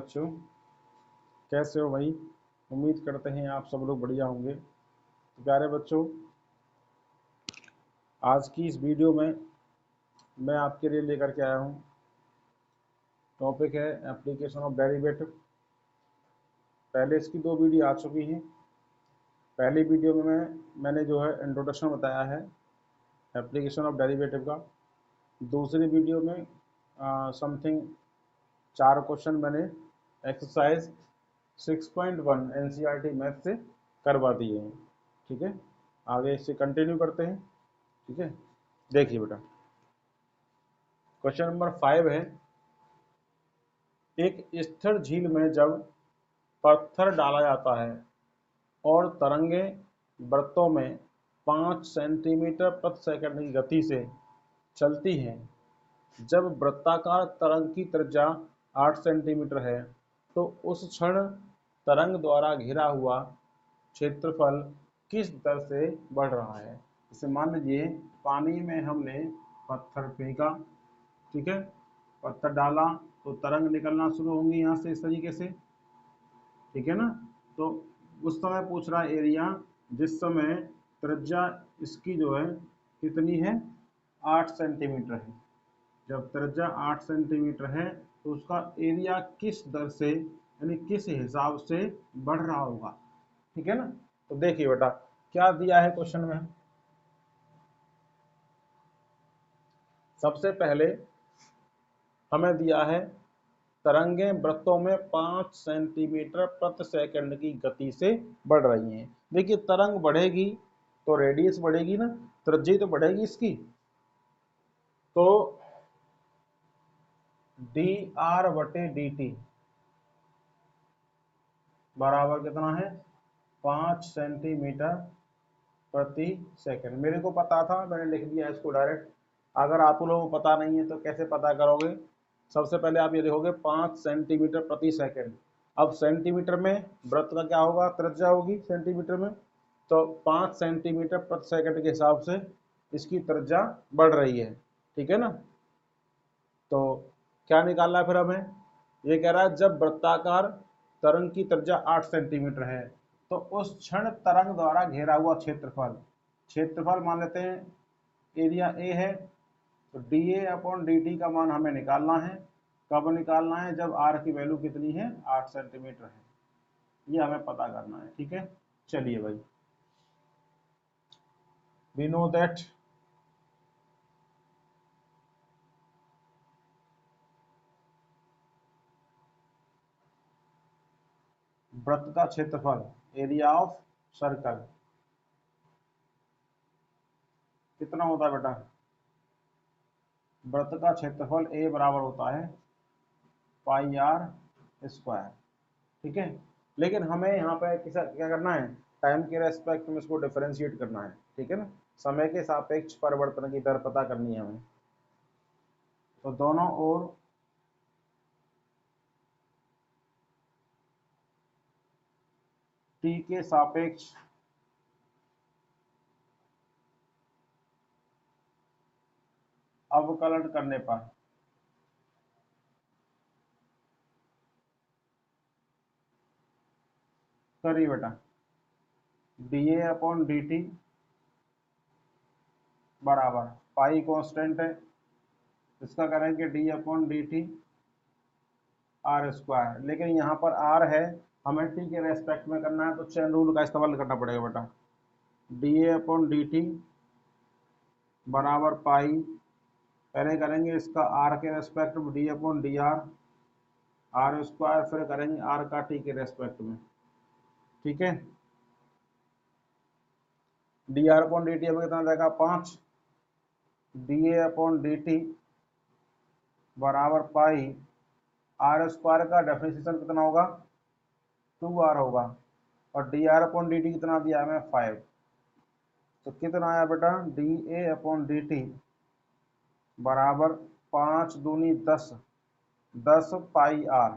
बच्चों, कैसे हो भाई। उम्मीद करते हैं आप सब लोग बढ़िया होंगे। तो प्यारे बच्चों, आज की इस वीडियो में मैं आपके लिए लेकर के आया हूँ। टॉपिक है एप्लीकेशन ऑफ डेरिवेटिव। पहले इसकी 2 वीडियो आ चुकी हैं। पहली वीडियो में मैंने जो है इंट्रोडक्शन बताया है एप्लीकेशन ऑफ डेरिवेटिव का। दूसरी वीडियो में समथिंग 4 क्वेश्चन मैंने एक्सरसाइज 6.1 एनसीईआरटी मैथ से करवा दिए हैं। ठीक है, आगे इससे कंटिन्यू करते हैं। ठीक है, देखिए बेटा, क्वेश्चन नंबर 5 है, एक स्थिर झील में जब पत्थर डाला जाता है और तरंगें वृत्तों में 5 सेंटीमीटर प्रति सेकंड की गति से चलती हैं। जब वृत्ताकार तरंग की त्रिज्या 8 सेंटीमीटर है तो उस क्षण तरंग द्वारा घिरा हुआ क्षेत्रफल किस दर से बढ़ रहा है। जैसे मान लीजिए पानी में हमने पत्थर फेंका, ठीक है, पत्थर डाला तो तरंग निकलना शुरू होंगी यहाँ से इस तरीके से, ठीक है ना। तो उस समय पूछ रहा है एरिया जिस समय त्रिज्या इसकी जो है कितनी है, 8 सेंटीमीटर है। जब त्रिज्या 8 सेंटीमीटर है तो उसका एरिया किस दर से यानी किस हिसाब से बढ़ रहा होगा, ठीक है ना। तो देखिए बेटा क्या दिया है क्वेश्चन में। सबसे पहले हमें दिया है तरंगें वृत्तों में 5 सेंटीमीटर प्रति सेकंड की गति से बढ़ रही हैं। देखिए तरंग बढ़ेगी तो रेडियस बढ़ेगी ना, त्रिज्या तो बढ़ेगी इसकी। तो डी आर बटे डी टी बराबर कितना है, 5 सेंटीमीटर प्रति सेकंड। मेरे को पता था, मैंने लिख दिया इसको डायरेक्ट। अगर आप लोगों को पता नहीं है तो कैसे पता करोगे। सबसे पहले आप ये लिखोगे 5 सेंटीमीटर प्रति सेकंड। अब सेंटीमीटर में वृत्त का क्या होगा, त्रिज्या होगी सेंटीमीटर में, तो 5 सेंटीमीटर प्रति सेकंड के हिसाब से इसकी त्रिज्या बढ़ रही है, ठीक है ना। तो क्या निकालना है फिर हमें, ये कह रहा है जब वृत्ताकार तरंग की त्रिज्या 8 सेंटीमीटर है तो उस क्षण तरंग द्वारा घेरा हुआ क्षेत्रफल, क्षेत्रफल मान लेते हैं एरिया ए है, तो D A upon D T का मान हमें निकालना है। कब निकालना है, जब आर की वैल्यू कितनी है, 8 सेंटीमीटर है, ये हमें पता करना है। ठीक है, चलिए भाई, वी नो दैट वृत्त का क्षेत्रफल एरिया ऑफ सर्कल कितना होता है बेटा, वृत्त का क्षेत्रफल ए बराबर होता है पाई आर स्क्वायर, ठीक है। लेकिन हमें यहाँ पे क्या करना है, टाइम के रेस्पेक्ट में इसको डिफरेंशिएट करना है, ठीक है ना। समय के सापेक्ष परिवर्तन की दर पता करनी है हमें। तो दोनों ओर टी के सापेक्ष अवकलन करने पर करिए बेटा, D A upon D T बराबर पाई कांस्टेंट है, इसका करेंगे D upon D T R square. लेकिन यहाँ पर आर है, हमें टी के रेस्पेक्ट में करना है तो चेन रूल का इस्तेमाल करना पड़ेगा बेटा। D A upon D T बराबर पाई, पहले करेंगे इसका आर के रेस्पेक्ट में D upon D R R square, फिर करेंगे आर का टी के रेस्पेक्ट में, ठीक है। D R upon D T हमें कितना जाएगा, 5, D A upon D T बराबर पाई आर स्क्वायर का डेफिनेशन कितना होगा, 2r होगा, और D R upon D T कितना दिया हमें, 5। तो कितना आया बेटा, D A upon D T बराबर 5 दूनी 10, 10 पाई आर,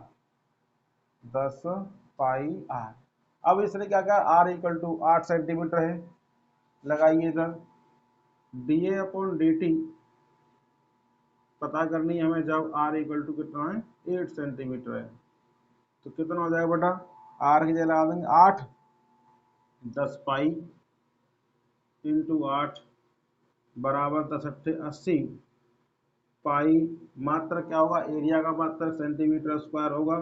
10 पाई आर। अब इसने क्या कहा, आर इक्वल टू 8 सेंटीमीटर है, लगाइए इधर D A upon D T पता करनी है हमें जब आर इक्वल टू कितना है, 8 सेंटीमीटर है। तो कितना हो जाएगा बेटा, आर की जगह लगा देंगे 8, 10 पाई इंटू 8 बराबर 10 अट्ठे 80 पाई, मात्रक क्या होगा, एरिया का मात्रक सेंटीमीटर स्क्वायर होगा,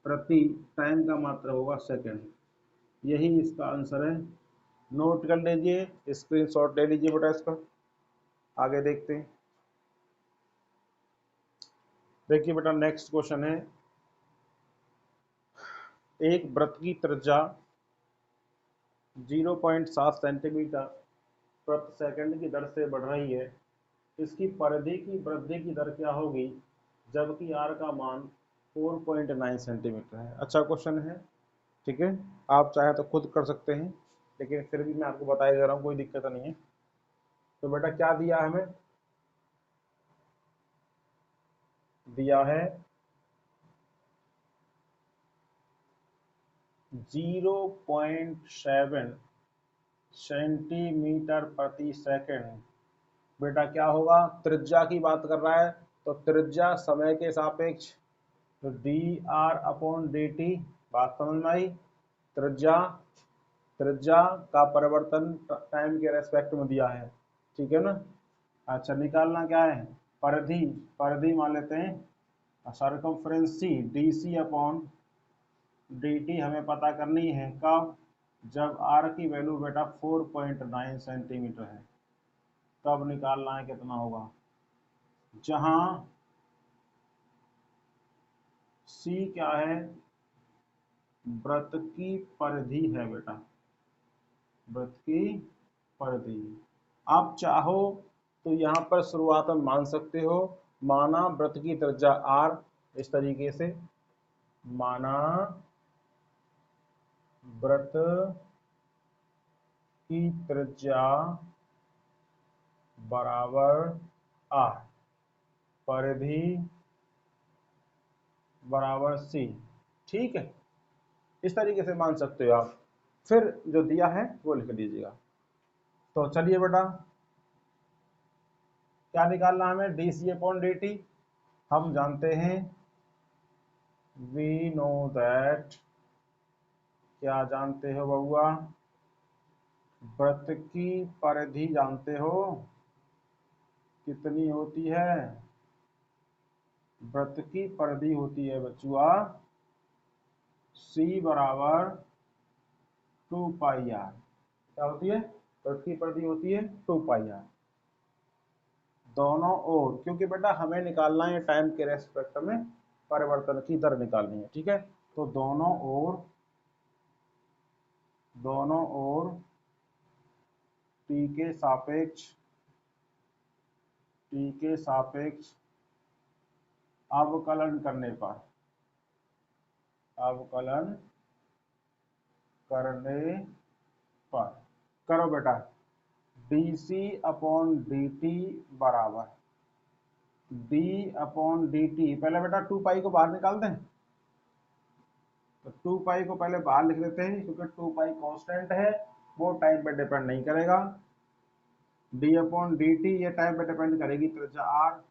प्रति टाइम का मात्रक होगा सेकंड। यही इसका आंसर है। नोट कर लीजिए, स्क्रीनशॉट ले लीजिए बेटा इसका। आगे देखते हैं। देखिए बेटा नेक्स्ट क्वेश्चन है, एक वृत्त की त्रिज्या 0.7 सेंटीमीटर प्रति सेकंड की दर से बढ़ रही है, इसकी परिधि की वृद्धि की दर क्या होगी जबकि आर का मान 4.9 सेंटीमीटर है। अच्छा क्वेश्चन है, ठीक है, आप चाहे तो खुद कर सकते हैं, लेकिन फिर भी मैं आपको बताया जा रहा हूँ, कोई दिक्कत नहीं है। तो बेटा क्या दिया है हमें, दिया है 0.7 सेंटीमीटर प्रति सेकंड। बेटा क्या होगा, त्रिज्या की बात कर रहा है, तो त्रिज्या समय के सापेक्ष, तो D R upon D T, बात समझ में आई। त्रिज्या, त्रिज्या का परिवर्तन टाइम के रेस्पेक्ट में दिया है, ठीक है ना। अच्छा निकालना क्या है, परिधि, परिधि मान लेते हैं सरकमफ्रेंस सी, डी सी अपॉन डी टी हमें पता करनी है कब, जब आर की वैल्यू बेटा 4.9 सेंटीमीटर है, तब निकालना है कितना होगा, जहां सी क्या है, वृत्त की परिधि है बेटा, वृत्त की परिधि। आप चाहो तो यहाँ पर शुरुआत में मान सकते हो, माना वृत्त की त्रिज्या आर, इस तरीके से माना वृत्त की त्रिज्या बराबर आर, परिधि बराबर सी, ठीक है, इस तरीके से मान सकते हो आप। फिर जो दिया है वो लिख लीजिएगा। तो चलिए बेटा क्या निकालना हमें, डी सी अपॉन डी टी, हम जानते हैं वी नो दैट, क्या जानते हो बउआ, वृत्त की परिधि जानते हो कितनी होती है, वृत्त की परिधि होती है बच्चुआ सी बराबर 2 पाई आर, क्या होती है, वृत्त की परिधि होती है 2 पाई आर। दोनों ओर, क्योंकि बेटा हमें निकालना है टाइम के रेस्पेक्ट में परिवर्तन की दर निकालनी है, ठीक है, तो दोनों ओर, दोनों ओर टी के सापेक्ष, टी के सापेक्ष अवकलन करने पर, अवकलन करने पर, करो बेटा डी सी अपॉन डी टी बराबर डी अपॉन डी टी, पहले बेटा 2 पाई को बाहर निकाल दें, तो 2 पाई को पहले बाहर लिख देते हैं, क्योंकि 2 पाई कांस्टेंट है, वो टाइम पे डिपेंड नहीं करेगा। डी अपॉन डी टी ये टाइम पे डिपेंड करेगी त्रिज्या आर,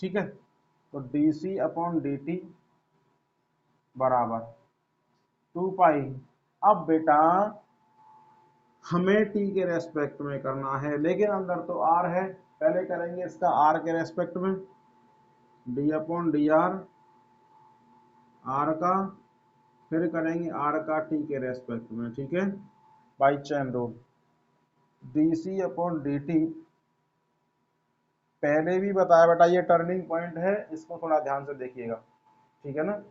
ठीक है, तो D C upon D T बराबर 2 पाई। अब बेटा हमें टी के रेस्पेक्ट में करना है, लेकिन अंदर तो आर है, पहले करेंगे इसका आर के रेस्पेक्ट में, D upon D R, R का, फिर करेंगे आर का टी के रेस्पेक्ट में, ठीक है, by chain rule. D C upon D T, पहले भी बताया बेटा ये टर्निंग पॉइंट है, इसको थोड़ा ध्यान से देखिएगा, ठीक है ना।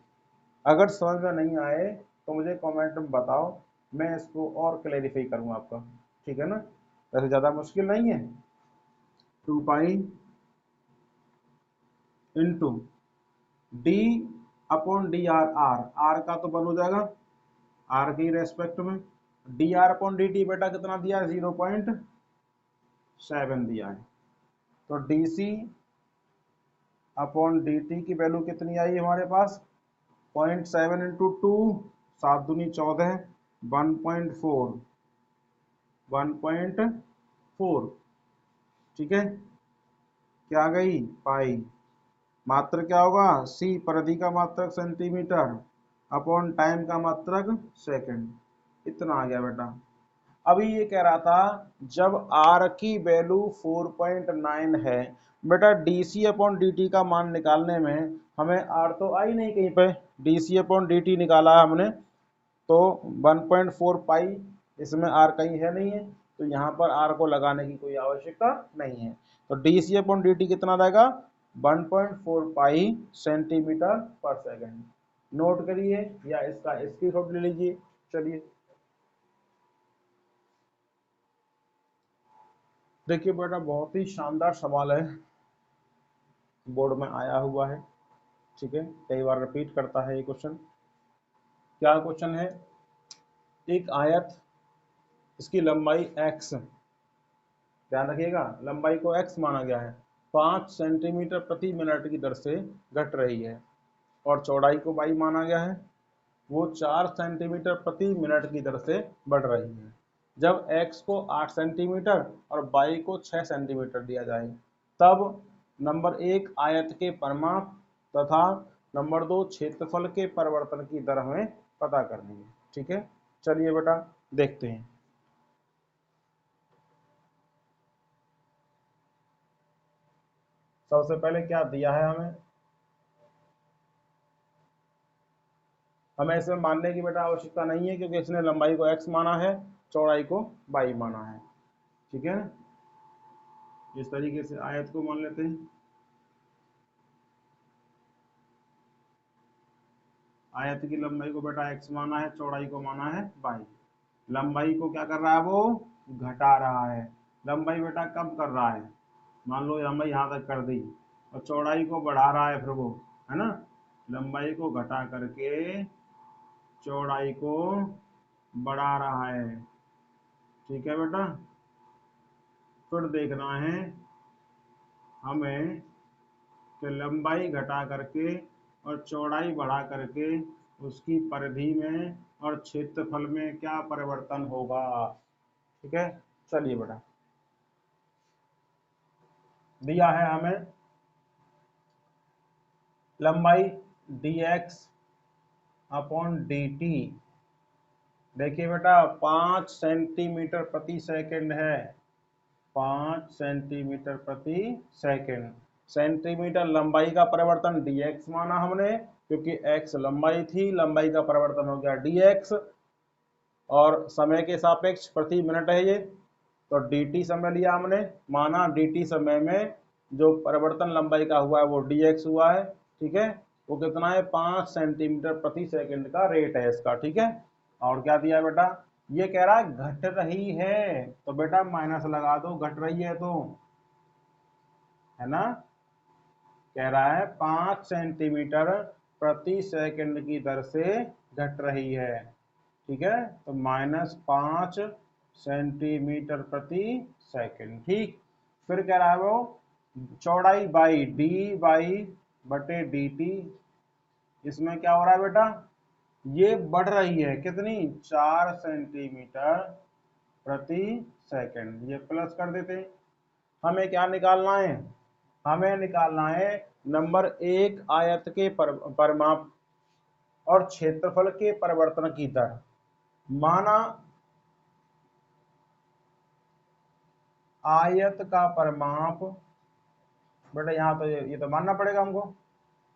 अगर समझ में नहीं आए तो मुझे कमेंट में बताओ, मैं इसको और क्लैरिफाई करूंगा आपका, ठीक है ना, वैसे ज़्यादा मुश्किल नहीं है। 2 pi into D upon D R, R, R का तो बन हो जाएगा आर के रेस्पेक्ट में, D R upon D T बेटा कितना दिया है, 0.7 दिया है, तो डी सी अपॉन डी टी की वैल्यू कितनी आई हमारे पास, 0.7 इंटू 2, 7 दूनी 14, 1.4, 1.4, ठीक है, क्या गई पाई, मात्रक क्या होगा सी, परिधि का मात्रक सेंटीमीटर, अपॉन टाइम का मात्रक सेकंड, इतना आ गया बेटा। अभी ये कह रहा था जब r की वैल्यू 4.9 है बेटा, dc अपॉन dt का मान निकालने में हमें r तो आई नहीं कहीं पे, dc अपॉन dt निकाला है हमने तो 1.4 पाई, इसमें r कहीं है नहीं है तो यहाँ पर r को लगाने की कोई आवश्यकता नहीं है। तो dc अपॉन dt कितना रहेगा 1.4 पाई सेंटीमीटर पर सेकंड। नोट करिए या इसका स्क्रीनशॉट ले लीजिए। चलिए देखिए बेटा, बहुत ही शानदार सवाल है, बोर्ड में आया हुआ है, ठीक है, कई बार रिपीट करता है ये क्वेश्चन। क्या क्वेश्चन है, एक आयत, इसकी लंबाई x, ध्यान रखिएगा लंबाई को x माना गया है, 5 सेंटीमीटर प्रति मिनट की दर से घट रही है और चौड़ाई को y माना गया है, वो 4 सेंटीमीटर प्रति मिनट की दर से बढ़ रही है। जब x को 8 सेंटीमीटर और y को 6 सेंटीमीटर दिया जाए तब नंबर 1 आयत के परिमाप तथा नंबर 2 क्षेत्रफल के परिवर्तन की दर हमें पता करनी है। ठीक है, चलिए बेटा देखते हैं। सबसे पहले क्या दिया है हमें इसमें मानने की बेटा आवश्यकता नहीं है क्योंकि इसने लंबाई को x माना है, चौड़ाई को y माना है। ठीक है, इस तरीके से आयत को मान लेते हैं। आयत की लंबाई को बेटा x माना है, चौड़ाई को माना है y। लंबाई को क्या कर रहा है, वो घटा रहा है। लंबाई बेटा कम कर रहा है, मान लो लंबाई यहाँ तक कर दी और चौड़ाई को बढ़ा रहा है, फिर वो है ना, लंबाई को घटा करके चौड़ाई को बढ़ा रहा है। ठीक है बेटा, फिर देखना है हमें कि लंबाई घटा करके और चौड़ाई बढ़ा करके उसकी परिधि में और क्षेत्रफल में क्या परिवर्तन होगा। ठीक है, चलिए बेटा, दिया है हमें लंबाई dx अपॉन dt। देखिए बेटा 5 सेंटीमीटर प्रति सेकंड है, 5 सेंटीमीटर प्रति सेकंड। सेंटीमीटर लंबाई का परिवर्तन dx माना हमने क्योंकि x लंबाई थी, लंबाई का परिवर्तन हो गया dx और समय के सापेक्ष प्रति मिनट है ये, तो dt समय लिया हमने, माना dt समय में जो परिवर्तन लंबाई का हुआ है वो dx हुआ है। ठीक है, वो कितना है 5 सेंटीमीटर प्रति सेकंड का रेट है इसका। ठीक है, और क्या दिया है बेटा, ये कह रहा है घट रही है तो बेटा माइनस लगा दो, घट रही है तो, है ना, कह रहा है 5 सेंटीमीटर प्रति सेकंड की दर से घट रही है। ठीक है, तो -5 सेंटीमीटर प्रति सेकंड। ठीक, फिर कह रहा है वो चौड़ाई बाई डी बाई बटे डी टी, इसमें क्या हो रहा है बेटा, ये बढ़ रही है कितनी, 4 सेंटीमीटर प्रति सेकंड, ये प्लस कर देते हैं। हमें क्या निकालना है, हमें निकालना है नंबर 1 आयत के परिमाप और क्षेत्रफल के परिवर्तन की दर। माना आयत का परिमाप, बेटा यहाँ तो ये तो मानना पड़ेगा हमको,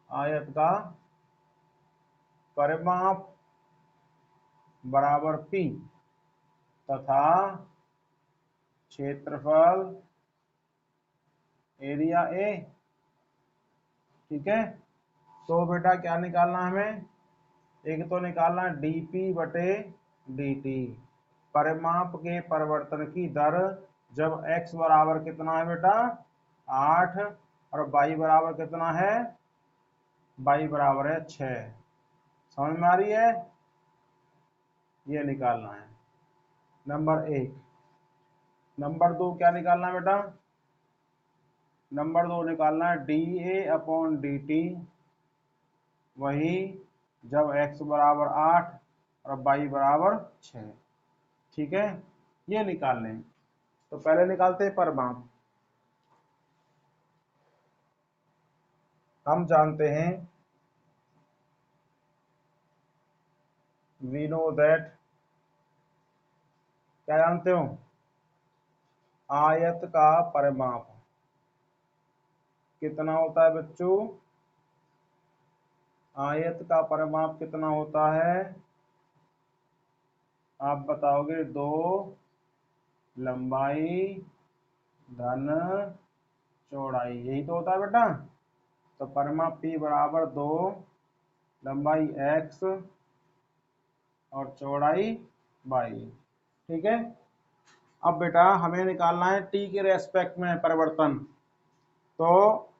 आयत का परिमाप बराबर P तथा क्षेत्रफल एरिया A। ठीक है, तो बेटा क्या निकालना है हमें, एक तो निकालना है dP बटे dt, परिमाप के परिवर्तन की दर जब x बराबर कितना है बेटा 8 और y बराबर कितना है, y बराबर है 6। समझ में आ रही है, ये निकालना है नंबर 1। नंबर 2 क्या निकालना है बेटा, नंबर 2 निकालना है dA अपॉन dt, वही जब x बराबर 8 और y बराबर 6। ठीक है, ये निकाल लें, तो पहले निकालते हैं परिमाप। हम जानते हैं वी नो दैट, क्या जानते हो, आयत का परिमाप कितना होता है बच्चों, आयत का परिमाप कितना होता है, आप बताओगे 2 लंबाई धन चौड़ाई, यही तो होता है बेटा। तो परिमाप P बराबर 2 लंबाई x और चौड़ाई y, ठीक है। अब बेटा हमें निकालना है t के रेस्पेक्ट में परिवर्तन, तो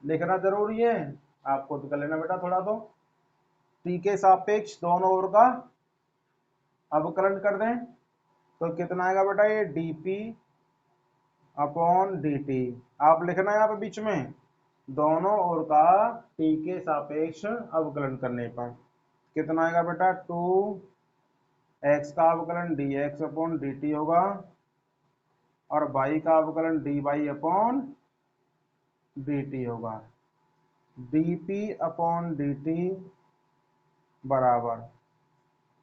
लिखना जरूरी है, आप खुद कर लेना बेटा थोड़ा, तो t के सापेक्ष दोनों ओर का अवकलन कर दें, तो कितना आएगा बेटा, ये dp अपॉन dt, आप लिखना है यहाँ पे बीच में दोनों ओर का t के सापेक्ष अवकलन करने पर कितना आएगा बेटा, 2x का अवकलन dx अपॉन dt होगा और y का अवकलन dy अपॉन dt होगा। dp अपॉन dt बराबर,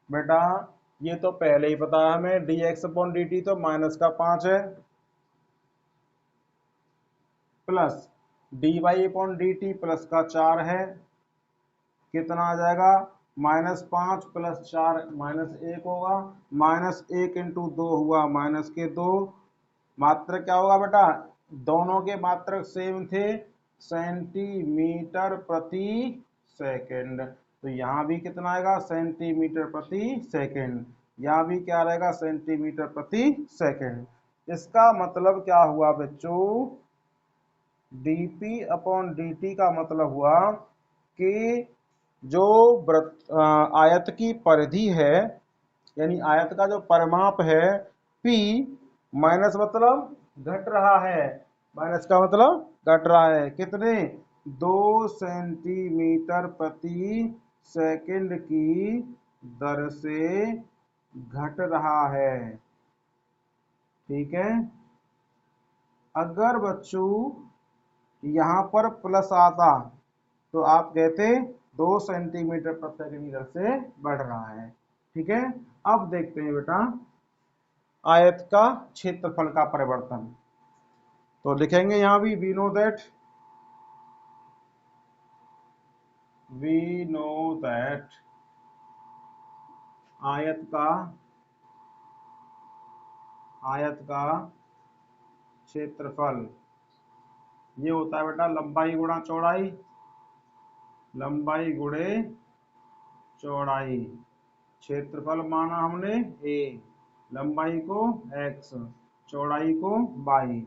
बेटा ये तो पहले ही पता है हमें, dx अपॉन dt तो माइनस का 5 है, plus dy upon dt plus का 4 है, कितना आ जाएगा, -5 प्लस 4 -1 होगा, -1 इंटू 2 हुआ -2, मात्रक क्या होगा बेटा, दोनों के मात्रक सेम थे, सेंटीमीटर प्रति सेकंड, तो यहाँ भी कितना आएगा, सेंटीमीटर प्रति सेकंड, यहाँ भी क्या रहेगा, सेंटीमीटर प्रति सेकंड। इसका मतलब क्या हुआ बच्चों, dp अपॉन dt का मतलब हुआ कि जो आयत की परिधि है, यानी आयत का जो परिमाप है P, माइनस मतलब घट रहा है, माइनस का मतलब घट रहा है, कितने, 2 सेंटीमीटर प्रति सेकंड की दर से घट रहा है, ठीक है। अगर बच्चों यहाँ पर प्लस आता तो आप कहते 2 सेंटीमीटर प्रति सेकंड की दर से बढ़ रहा है, ठीक है। अब देखते हैं बेटा आयत का क्षेत्रफल का परिवर्तन, तो लिखेंगे यहां भी वी नो दैट आयत का क्षेत्रफल ये होता है बेटा लंबाई गुणा चौड़ाई, लंबाई गुणे चौड़ाई, क्षेत्रफल माना हमने a, लंबाई को x, चौड़ाई को y।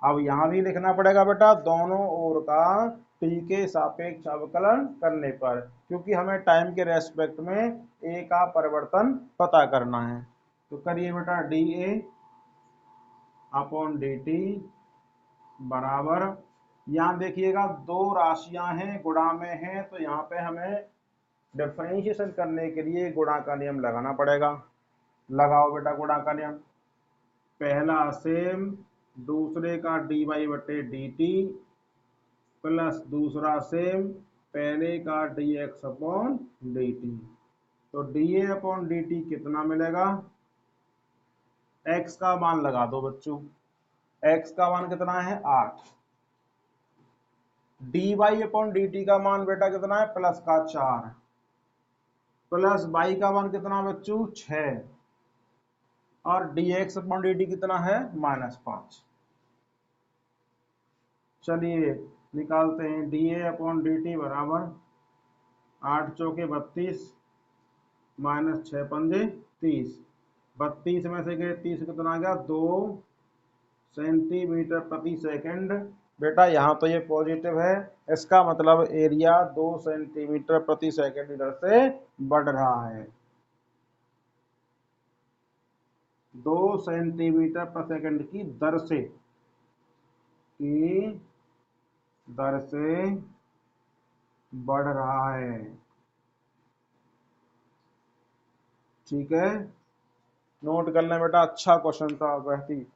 अब यहाँ भी लिखना पड़ेगा बेटा दोनों ओर का t के सापेक्ष अवकलन करने पर, क्योंकि हमें टाइम के रेस्पेक्ट में a का परिवर्तन पता करना है, तो करिए बेटा dA अपॉन dt बराबर, यहाँ देखिएगा दो राशियां हैं गुणा में हैं, तो यहाँ पे हमें डिफरेंशिएशन करने के लिए गुणा का नियम लगाना पड़ेगा, लगाओ बेटा गुणा का नियम, पहला सेम दूसरे का dy बटे dt प्लस दूसरा सेम पहले का dx अपॉन dt, तो dA अपॉन dt कितना मिलेगा, x का मान लगा दो बच्चों, x का मान कितना है 8, dy अपॉन dt का मान बेटा कितना है प्लस का 4, प्लस y का मान कितना बच्चों 6, और dx अपॉन dt कितना है -5। चलिए निकालते हैं, dA अपॉन dt बराबर 8 चौके 32 -6 पंजे 30, 32 में से गए 30 कितना आ गया 2 सेंटीमीटर प्रति सेकंड, बेटा यहाँ तो ये पॉजिटिव है, इसका मतलब एरिया 2 सेंटीमीटर प्रति सेकंड की दर से बढ़ रहा है, 2 सेंटीमीटर प्रति सेकंड की दर से बढ़ रहा है, ठीक है। नोट कर लें बेटा, अच्छा क्वेश्चन था, बेहतरीन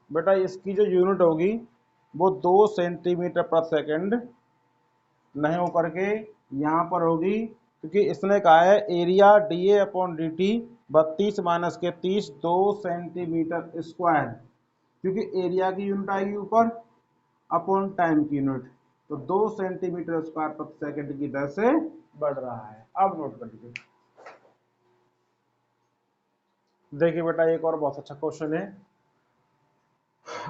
बेटा। इसकी जो यूनिट होगी वो 2 सेंटीमीटर प्रति सेकंड नहीं हो करके यहाँ पर होगी, क्योंकि इसने कहा है area dA upon dt 32 minus के 30 2 सेंटीमीटर स्क्वायर, क्योंकि एरिया की यूनिट आएगी ऊपर अपॉन टाइम की यूनिट, तो 2 सेंटीमीटर स्क्वायर प्रति सेकंड की दर से बढ़ रहा है। अब नोट कर लीजिए। देखिए बेटा एक और बहुत अच्छा क्वेश्चन है,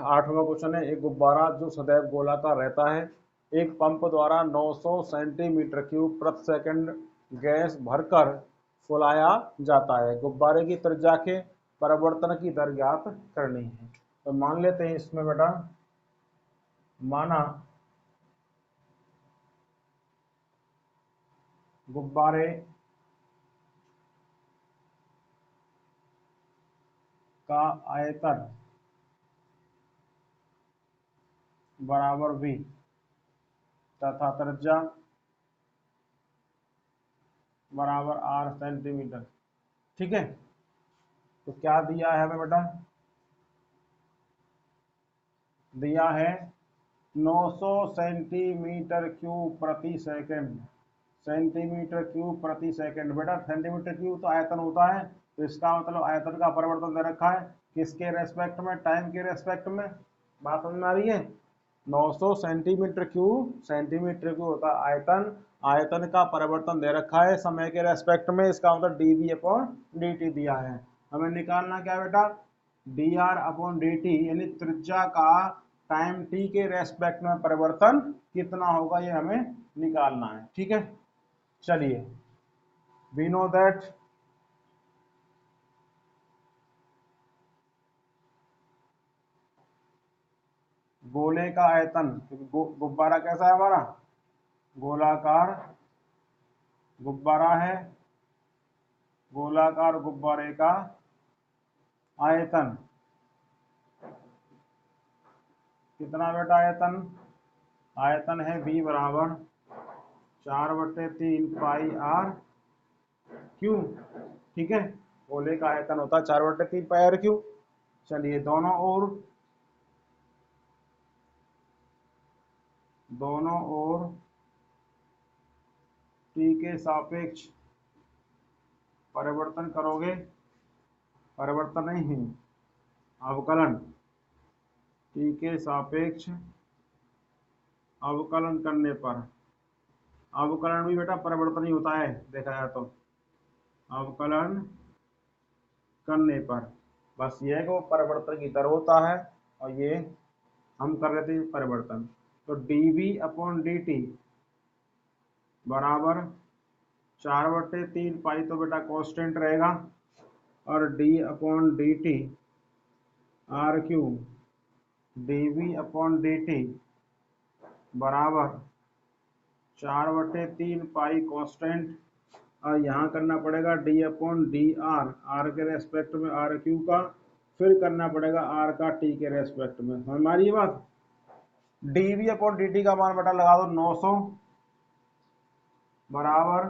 8वां क्वेश्चन है। एक गुब्बारा जो सदैव गोलाकार रहता है, एक पंप द्वारा 900 सेंटीमीटर क्यूब प्रति सेकंड गैस भरकर फुलाया जाता है। गुब्बारे की त्रिज्या के परिवर्तन की दर ज्ञात करनी है। तो मान लेते हैं इसमें बेटा, माना गुब्बारे का आयतन बराबर v तथा त्रिज्या बराबर r सेंटीमीटर। ठीक है, तो क्या दिया है हमें बेटा, दिया है 900 सेंटीमीटर क्यूब प्रति सेकंड, सेंटीमीटर क्यूब प्रति सेकंड। बेटा सेंटीमीटर क्यूब तो आयतन होता है, तो इसका मतलब आयतन का परिवर्तन दे रखा है, किसके रेस्पेक्ट में, टाइम के रेस्पेक्ट में। बात समझ में आ रही है। 900 सेंटीमीटर क्यूब, सेंटीमीटर क्यूब होता है आयतन, आयतन का परिवर्तन दे रखा है समय के रेस्पेक्ट में, इसका मतलब dv अपॉन dt दिया है। हमें निकालना क्या बेटा, dr अपॉन dt, यानी त्रिज्या का टाइम t के रेस्पेक्ट में परिवर्तन कितना होगा, ये हमें निकालना है। ठीक है, चलिए, वी नो दैट गोले का आयतन, गुब्बारा कैसा है हमारा, गोलाकार गुब्बारा है, गोलाकार गुब्बारे का आयतन कितना बेटा, आयतन, आयतन है v बराबर 4/3 पाई r क्यू। ठीक है, गोले का आयतन होता है 4/3 पाई r क्यू। चलिए दोनों ओर t के सापेक्ष परिवर्तन करोगे, परिवर्तन नहीं, अवकलन, t के सापेक्ष अवकलन करने पर, अवकलन भी बेटा परिवर्तन ही होता है देखा जाए तो, अवकलन करने पर बस ये है कि वो परिवर्तन की दर होता है, और ये हम कर रहे थे परिवर्तन। तो dv अपॉन dt बराबर 4/3 पाई, तो बेटा कांस्टेंट रहेगा, और d upon dt R cube, dv upon dt बराबर 4/3 पाई कांस्टेंट, और यहाँ करना पड़ेगा d upon D R, R के रेस्पेक्ट में आर क्यू का, फिर करना पड़ेगा आर का टी के रेस्पेक्ट में। हमारी बात, dv अपॉन dt का मान बेटा लगा दो 900 बराबर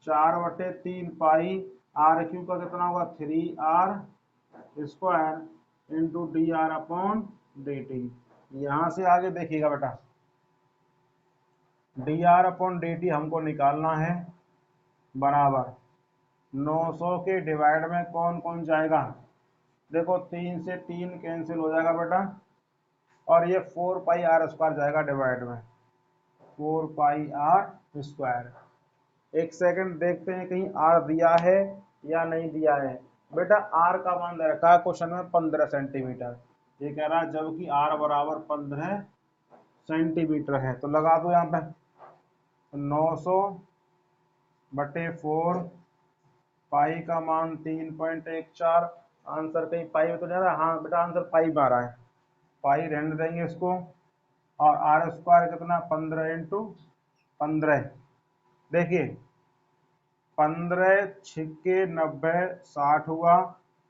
4/3 पाई, आर क्यू का कितना होगा 3r square into D R upon D T. यहाँ से आगे देखिएगा बेटा, D R upon D T हमको निकालना है, बराबर 900 के डिवाइड में कौन कौन जाएगा, देखो 3 से 3 कैंसिल हो जाएगा बेटा, और ये 4 पाई आर स्क्वायर जाएगा डिवाइड में, 4 पाई आर स्क्वायर। एक सेकंड देखते हैं कहीं आर दिया है या नहीं दिया है। बेटा आर का मान दे रखा है क्वेश्चन में 15 सेंटीमीटर, ये कह रहा है जबकि आर बराबर 15 सेंटीमीटर है, तो लगा दो यहाँ पे 900/4, पाई का मान 3.14, आंसर कहीं पाई में तो नहीं आ रहा, हाँ बेटा आंसर पाई में आ रहा है, पाई रहने देंगे इसको, और आर स्क्वायर कितना 15 इंटू 15, देखिए 15 छिक्के 90 60 हुआ,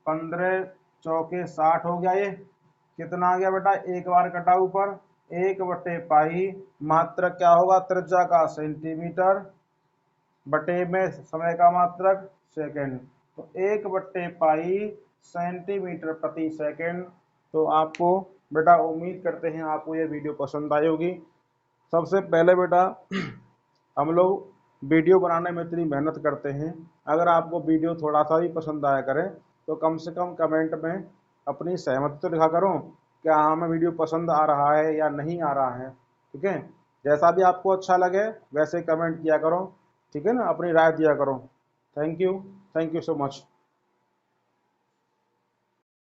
15 चौके 60 हो गया, ये कितना आ गया बेटा, एक बार कटा ऊपर 1/पाई, मात्रक क्या होगा त्रिज्या का सेंटीमीटर, बटे में समय का मात्रक सेकंड, तो 1/पाई सेंटीमीटर प्रति सेकंड। तो आपको बेटा उम्मीद करते हैं आपको ये वीडियो पसंद आई होगी। सबसे पहले बेटा हम लोग वीडियो बनाने में इतनी मेहनत करते हैं, अगर आपको वीडियो थोड़ा सा भी पसंद आया करे तो कम से कम कमेंट में अपनी सहमति तो लिखा करो, क्या हमें वीडियो पसंद आ रहा है या नहीं आ रहा है। ठीक है, जैसा भी आपको अच्छा लगे वैसे कमेंट किया करो, ठीक है ना, अपनी राय दिया करो। Thank you so much.